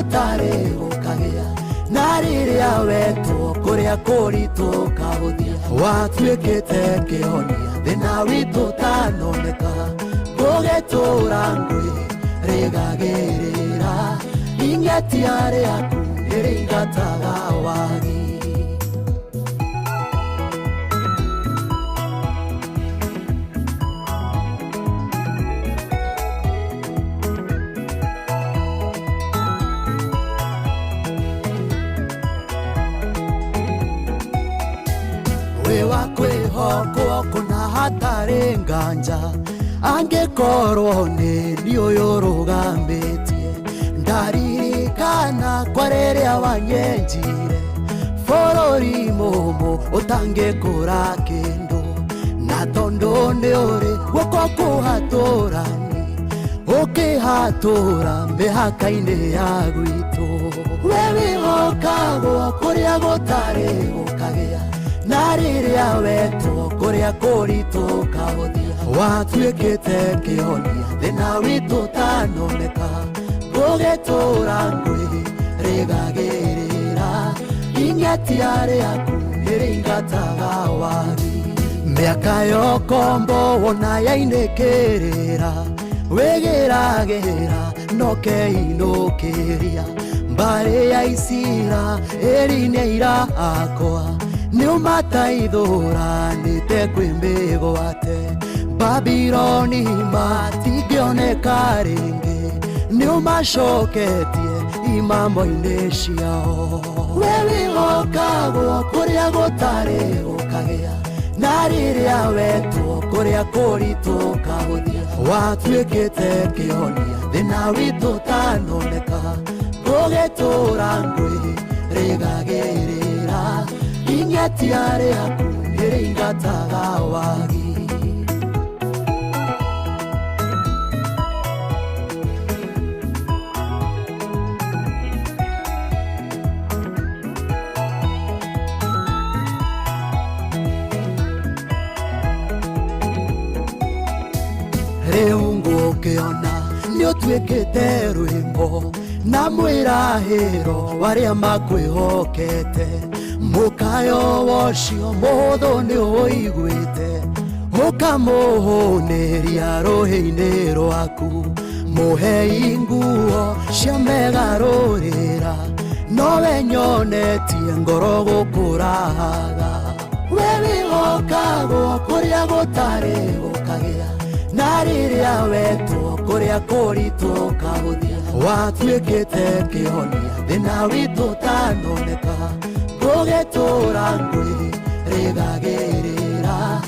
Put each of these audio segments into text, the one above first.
gutare gukagea na riria wetu kuria kuritu kahuthia watuikite kihonia thina witu tanoneka gugitura ngui rigagirira ingetia riaku nirigataga wagi kwiho kuna hatari nganja angekorwo ni niuyu rugambitie ndaririkana kwa riria wanyenjire bururi mumu utangikura kindu na tondu ni uri guko kuhaturani ukihatura mihaka-ini ya gwitu wewe hokagwo kuria gutari gukagea na riria wetu kuria kuritu kahuthia watuikite kihonia thina witu tanoneka gugitura ngui rigagirira ingetia riaku niringataga wagi miaka yokombo wona yainikirira wigiragira nokeinukiria mbari ya isira eri-ini irakwa niumataithuranite kwimbigoate Babironi matingioneka ringi niumacoketie imambo-ini ciao wewe hokagwo kuria gutari gukagea na riria wetu kuria kuritu kahuthia watuikite kihonia thina witu tanoneka gugitura ngui rigagirira ingetia riaku niringataga wagi riu ngukiona niutuikite rwimbo na mwirahiro waria makwihokete mukayo wocio muthu ni uiguite ukamuhuniria ruhi-ini rwaku muhei nguo cia megarurira nowe nyonetie ngoro gukuraga wewe hokagwo kuria gutari gukagea na riria wetu kuria kuritu kahuthia watuikite kihonia thina witu tanoneka gugitura ngui rigagirira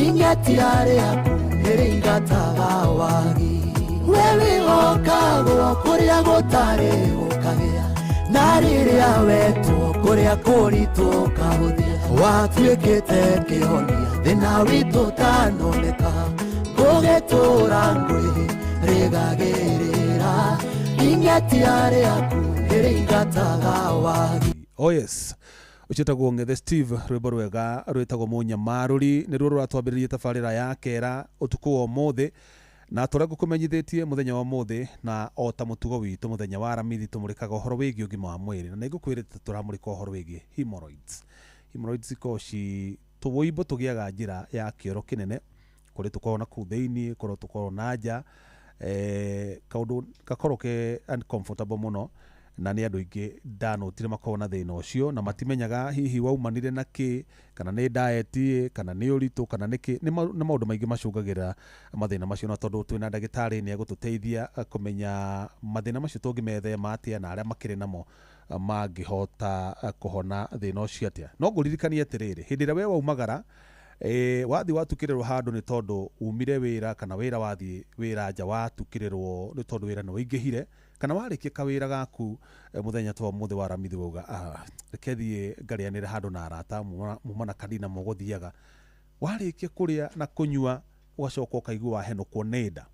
ingetia riaku niringataga wagi wewe hokagwo kuria gutari gukagea na riria wetu kuria kuritu kahuthia watuikite kihonia thina witu tanoneka gugitura ngui rigagirira ingetia riaku niringataga wagi. Oh yes, uchitagwo Ngethe Steve rwimbo rwega rwitagwo Munyamaruri niruo ruratwambiririe tabarira ya kera utuku wa umuthi na turia gukumenyithitie muthenya wa umuthi na ota mutugo witu muthenya wa aramithi tumurikaga uhoro wigi ugima wa mwiri na nigukwirite turamurika uhoro wigi hemorrhoids koshi tubuimbo tugiaga njira ya kioro kinene kuri tukona ku thiini kuri tukona nja kaundu gakoroke uncomfortable muno na ni andu ingi ndanotire makorwo na thina ucio na matimenyaga hihi waumanire na ki kana ni diet kana ni uritu kana niki ni maundu maingi macungagira mathina macio na tondu twina ndagitari ni agututeithia kumenya mathina macio tungimethema atia na aria makiri namo mangihota kuhona thina ucio atia no nguririkanie atiriri hindi ria we waumagara wathi watukirirwo handu ni tondu umire wira kana wira wathi wira nja watukirirwo ni tondu wira ni waingihire kana warikia kawira gaku muthenya twa muthi wa aramithi uga rekethie ngarianire handu na arata mumana kanina muguthiaga warikia kuria na kunyua ugacoka ukaigua wahenukwo nenda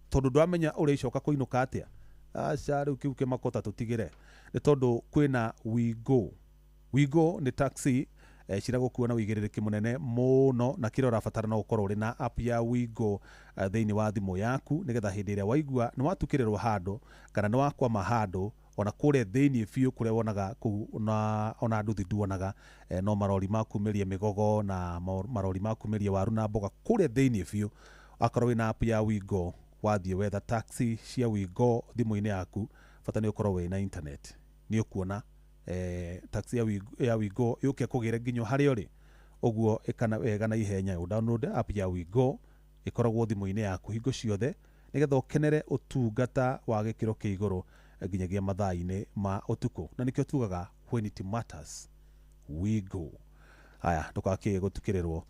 tondu ndwamenya uricoka kuinuka atia aca riu kiu kimakota tutigire ni tondu kwina we go ni taxi cira gukua na wigiririki munene muno na kira urabatara no ukorwo uri na app ya Wigo thiini wa thimu yaku nigetha hindi iria waigua ni watukirirwo handu kana ni wakwama handu ona kũrĩa thĩinĩ biũ kũrĩa wonaga ona nduthi nduonaga no marori ma kumĩria mĩgogo na marori ma kumĩria waru na mboga kũrĩa thĩinĩ biũ. Akorwo wĩna app ya Wigo wathiĩ wetha taxi cia Wigo thimũ-inĩ yaku, bata nĩ ũkorwo wĩna internet, nĩ ũkuona taxi ya Wigo yũke kũgĩre nginya harĩa ũrĩ. Ũguo ĩkana wega na ihenya download app ya Wigo ĩkoragwo thimũ-inĩ yaku hingo ciothe, nĩgetha ũkenere ũtungata wa gĩkĩro kĩa igũrũ nginyagia mathaa-inĩ ma ũtukũ, na nĩkĩo tugaga when it matters Wigo. Haya, ndũkakĩe gũtukĩrĩrwo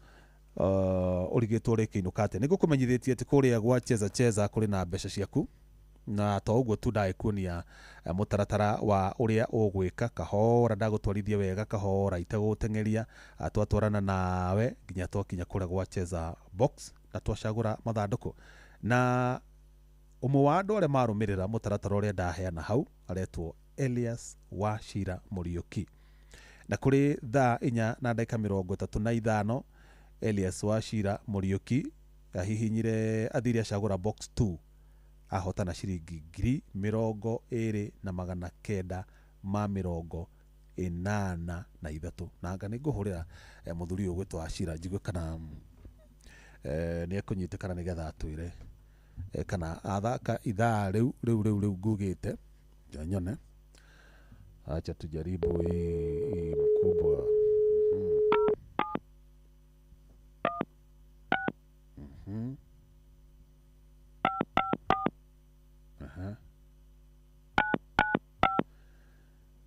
ũrigĩtwo rĩkĩinũka atĩa. Nĩngũkũmenyithĩtie atĩ kũrĩa gwa cheza kũrĩ na mbeca ciaku, na to ũguo tu ndagĩkuonia mũtaratara wa ũrĩa ũgwĩka kahora, ndagũtwarithia wega kahora itegũteng'eria, twatwarana nawe nginya twakinya kũrĩa gwa cheza box na twacagũra mathandũkũ. Na ũmwe wa andũ arĩa marũmĩrĩra mũtaratara ũrĩa ndaheana hau aretwo Elias Wachira Muriuki, na kũrĩ thaa 4:35 Elias Wachira Muriuki ahihinyire athire acagũra box 2 ahotana ciringi 20,983 na anga nĩngũhũrĩra mũthuri ũyũ gwĩtwo Wachira njigue kana nĩ ekũnyitĩkana nĩgetha atwĩre kana athaka ithaa rĩu ngugĩte nyone. Acha tujaribu mkubwa.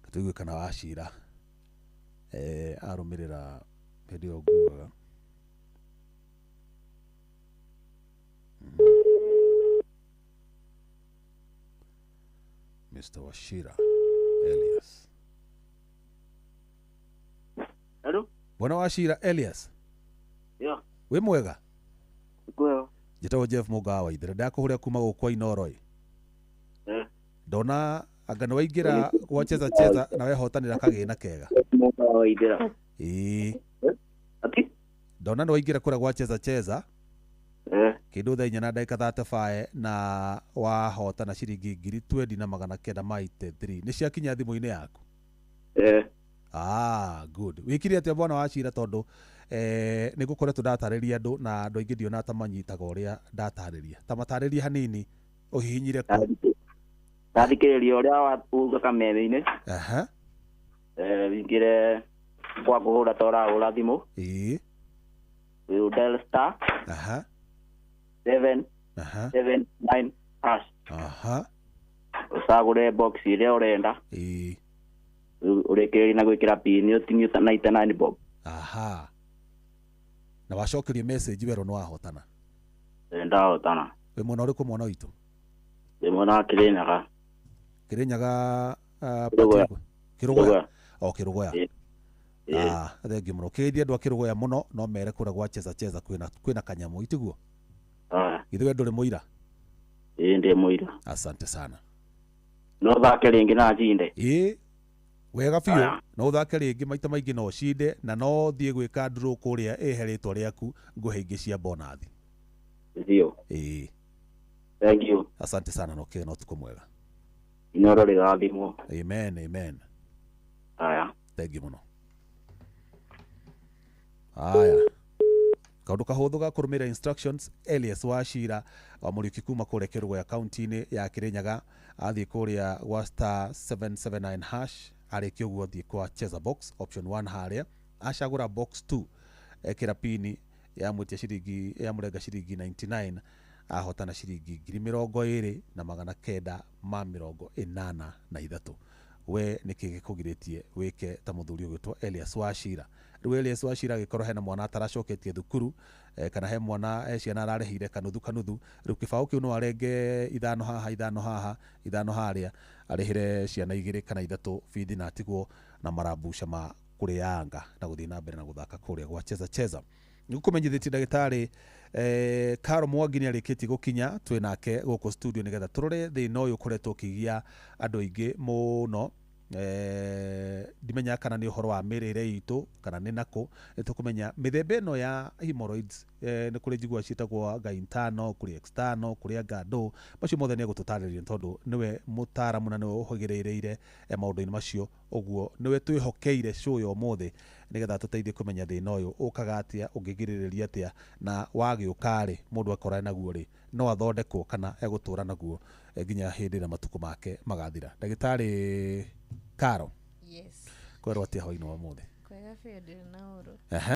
Katugue kana Wachira arũmĩrĩra hĩndĩ ĩyo ngugaga. Mr. Wachira Elias. Hello? Bwana Wachira Elias. Yeah. We mwega? Kweo. Njĩtagwo Jeff Mugawa ithire ndakũhũrĩra kuma gũkwa Inoro. Ndona anga nĩ waingĩra gwa cheza na wehotanĩra kagĩna kega. Mugawa ithira. Ati? Ndona nĩ waingĩra kũrĩa gwa cheza. Kĩndũ thaa 4:35 na wahotana ciringi 20,983 nĩ ciakinya thimũ-inĩ yaku? Good. Wĩkire atĩa bwana Wachira tondũ nĩngũkoretwo ndatarĩria andũ na andũ aingĩ ndiona ta manyitaga ũrĩa ndatarĩria. Ta matarĩria hanini ũhihinyire kũ? Ndathikĩrĩria ũrĩa uga kameme-inĩ. Wingire kwa kũhũra tora ũra thimũ. Dial star. 779 hash. Usagure box ile urenda. Urekereri na gwikira pin utinyu 99 bob. Na wacokerie message wero no ahotana. Ndahotana. We mwana ũrĩkũ mwana witũ? We mwana Kirinyaga. Kirinyaga Kirugoya. Kirugoya. Thengi mũno. Kĩgeithia andũ a Kirugoya mũno no mere kũrĩa gwa cheza kwĩna kanyamũ itiguo. Ithuĩ ndũrĩ mũira? Ndĩ mũira. Asante sana. No thake rĩngĩ na njinde. Wega biũ. No ũthake rĩngĩ maita maingĩ no cinde na no thiĩ gwĩka ndurũ kũrĩa eheretwo rĩaku ngũhe ingĩ cia bonathi. Ndio. Thank you. Asante sana no kĩe no tuko mwega. Inoro rĩrathimwo. Amen. Aya. Thank you mũno. Aya. Kaundu kahũthũ ga kũrũmĩrĩra instructions. Elias Wachira wa Muriuki kuma kũrĩa Kirugoya kaunti-inĩ ya Kirinyaga athiĩ kũrĩa gwa star 779 hash arĩkia ũguo athiĩ kwa cheza box option 1 harĩa acagũra box 2 ekĩra pini yamũtia yamũrenga ciringi 99 ahotana ciringi 20,983. We nĩkĩ gĩkũgirĩtie wĩke ta mũthuri ũgwĩtwo Elias Wachira? Rĩu Elias Wachira agĩkorwo hena mwana ataracoketie thukuru kana he mwana ciana ararĩhire kanuthu. Rĩu kĩbaũ kĩu no arenge 5 haha 5 harĩa arĩhire ciana 2 kana 3 bithi na atigwo na marambuca ma kũrĩanga na gũthiĩ na mbere na gũthaka kũrĩa gwa cheza. Nĩgũkũmenyithĩtie ndagĩtarĩ Karo Mwangi nĩarĩkĩtie gũkinya twĩ nake gũkũ studio nĩgetha tũrore thĩna ũyũ ũkoretwo ũkĩgia andũ aingĩ mũno ndimenya kana nĩ ũhoro wa mĩrĩre itũ kana nĩ nakũ nĩtũkũmenya mĩthemba ĩno ya hemorrhoids nĩ kũrĩ njigua ciĩtagwo gaintano, kũrĩ external, kũrĩ ngandũ. Macio mothe nĩ egũtũtarĩria tondũ nĩwe mũtaaramu na nĩwe ũhĩgĩrĩire maũndũ-inĩ macio, ũguo nĩwe twĩhokeire show ya ũmũthĩ nĩgetha tũteithie kũmenya thĩna ũyũ ũkaga atĩa, ũngĩgirĩrĩria atĩa, na wagĩũka-rĩ mũndũ akorana naguo-rĩ no athondekwo kana egũtũra naguo nginya hĩndĩ ĩrĩa matukũ make magathira. Ndagĩtarĩ Karo, Yes. kwerwo atĩa hwainĩ wa ũmũthĩ? Kwega biũ ndirĩ na ũru.